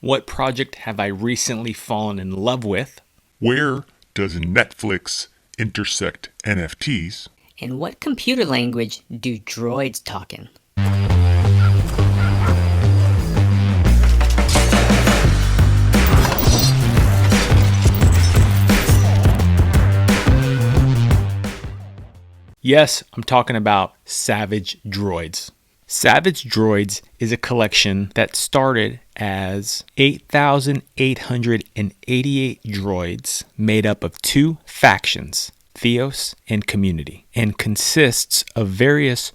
What project have I recently fallen in love with? Where does Netflix intersect NFTs? And what computer language do droids talk in? Yes, I'm talking about Savage Droids. Savage Droids is a collection that started as 8,888 droids made up of two factions, Theos and Community, and consists of various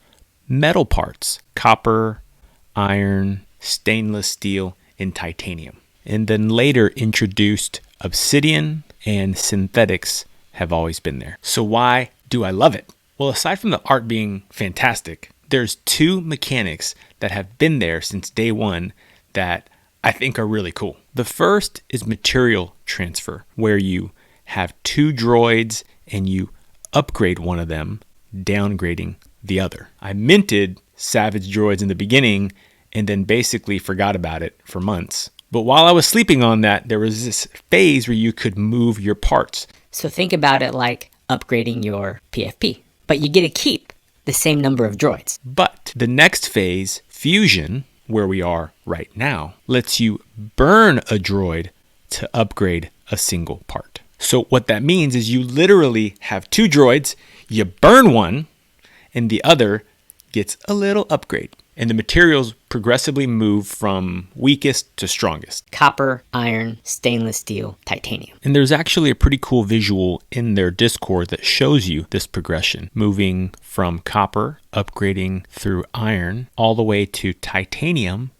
metal parts, copper, iron, stainless steel, and titanium. And then later introduced obsidian and synthetics have always been there. So why do I love it? Well, aside from the art being fantastic, there's two mechanics that have been there since day one that I think are really cool. The first is material transfer, where you have two droids and you upgrade one of them, downgrading the other. I minted Savage Droids in the beginning and then basically forgot about it for months. But while I was sleeping on that, there was this phase where you could move your parts. So think about it like upgrading your PFP, but you get to keep the same number of droids. But the next phase, Fusion, where we are right now, lets you burn a droid to upgrade a single part. So what that means is you literally have two droids, you burn one, and the other gets a little upgrade. And the materials progressively move from weakest to strongest. Copper, iron, stainless steel, titanium. And there's actually a pretty cool visual in their Discord that shows you this progression, moving from copper, upgrading through iron, all the way to titanium,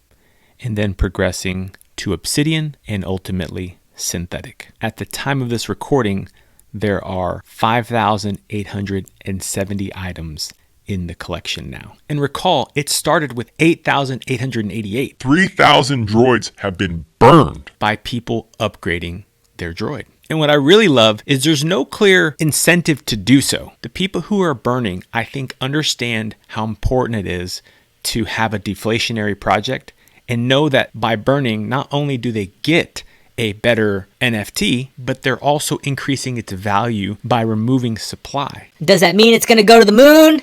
and then progressing to obsidian and ultimately synthetic. At the time of this recording, there are 5,870 items in the collection now. And recall, it started with 8,888. 3,000 droids have been burned by people upgrading their droid. And what I really love is there's no clear incentive to do so. The people who are burning, I think, understand how important it is to have a deflationary project and know that by burning, not only do they get a better NFT, but they're also increasing its value by removing supply. Does that mean it's going to go to the moon?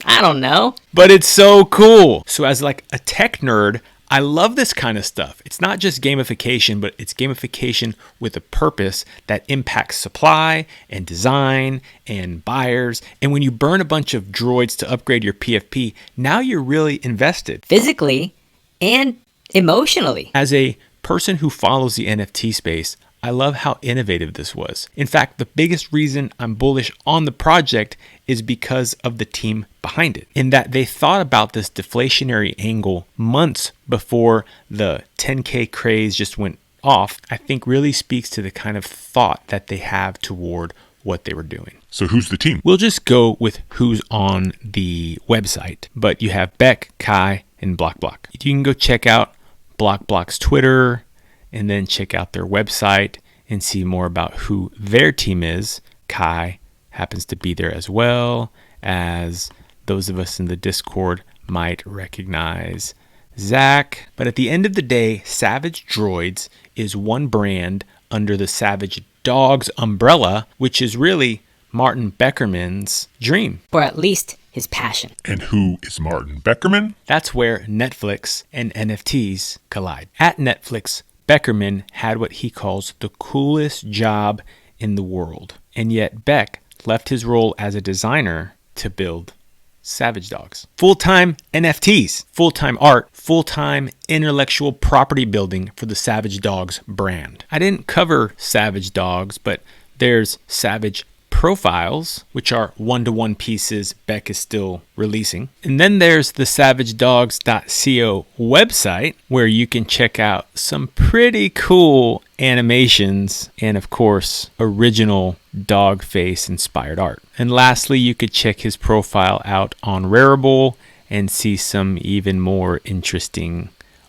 I don't know. But it's so cool. So as like a tech nerd, I love this kind of stuff. It's not just gamification, but it's gamification with a purpose that impacts supply and design and buyers. And when you burn a bunch of droids to upgrade your PFP, now you're really invested. Physically and emotionally. As a person who follows the NFT space, I love how innovative this was. In fact, the biggest reason I'm bullish on the project is because of the team behind it, in that they thought about this deflationary angle months before the 10K craze just went off. I think really speaks to the kind of thought that they have toward what they were doing. So who's the team? We'll just go with who's on the website, but you have Beck, Kai, and Block. You can go check out Block's Twitter, and then check out their website and see more about who their team is. Kai happens to be there as well, as those of us in the Discord might recognize Zach. But at the end of the day, Savage Droids is one brand under the Savage Dogs umbrella, which is really Martin Beckerman's dream. Or at least his passion. And who is Martin Beckerman? That's where Netflix and NFTs collide. At Netflix, Beckerman had what he calls the coolest job in the world. And yet Beck left his role as a designer to build Savage Dogs. Full-time NFTs, full-time art, full-time intellectual property building for the Savage Dogs brand. I didn't cover Savage Dogs, but there's Savage Profiles, which are one-to-one pieces Beck is still releasing. And then there's the savagedogs.co website, where you can check out some pretty cool animations and, of course, original dog face inspired art. And lastly, you could check his profile out on Rarible and see some even more interesting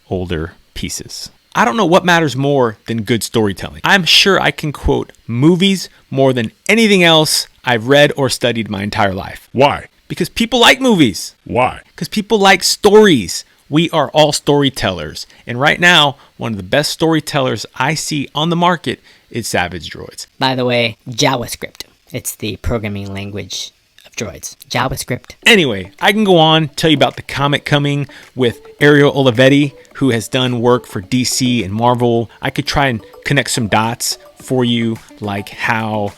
older pieces. I don't know what matters more than good storytelling. I'm sure I can quote movies more than anything else I've read or studied my entire life. Why? Because people like movies. Why? Because people like stories. We are all storytellers. And right now, one of the best storytellers I see on the market is Savage Droids. By the way, JavaScript. It's the programming language of droids. JavaScript. Anyway, I can go on, tell you about the comic coming with Ariel Olivetti, who has done work for DC and Marvel. I could try and connect some dots for you, like how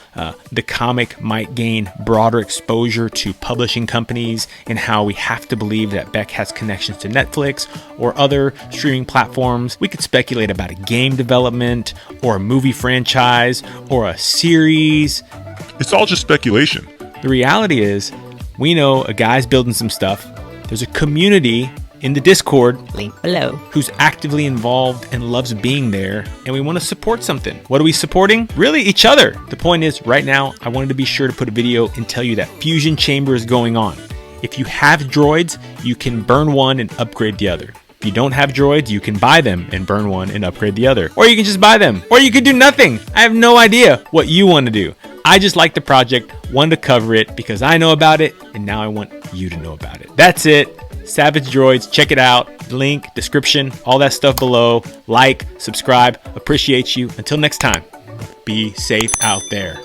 the comic might gain broader exposure to publishing companies, and how we have to believe that Beck has connections to Netflix or other streaming platforms. We could speculate about a game development or a movie franchise or a series. It's all just speculation. The reality is, we know a guy's building some stuff. There's a community in the Discord, Link below, who's actively involved and loves being there, and we want to support something. What are we supporting? Really, each other. The point is, right now, I wanted to be sure to put a video and tell you that Fusion Chamber is going on. If you have droids, you can burn one and upgrade the other. If you don't have droids, you can buy them and burn one and upgrade the other. Or you can just buy them. Or you could do nothing. I have no idea what you want to do. I just like the project, wanted to cover it because I know about it, and now I want you to know about it. That's it. Savage Droids, check it out. Link, description, all that stuff below. Like, subscribe, appreciate you. Until next time, be safe out there.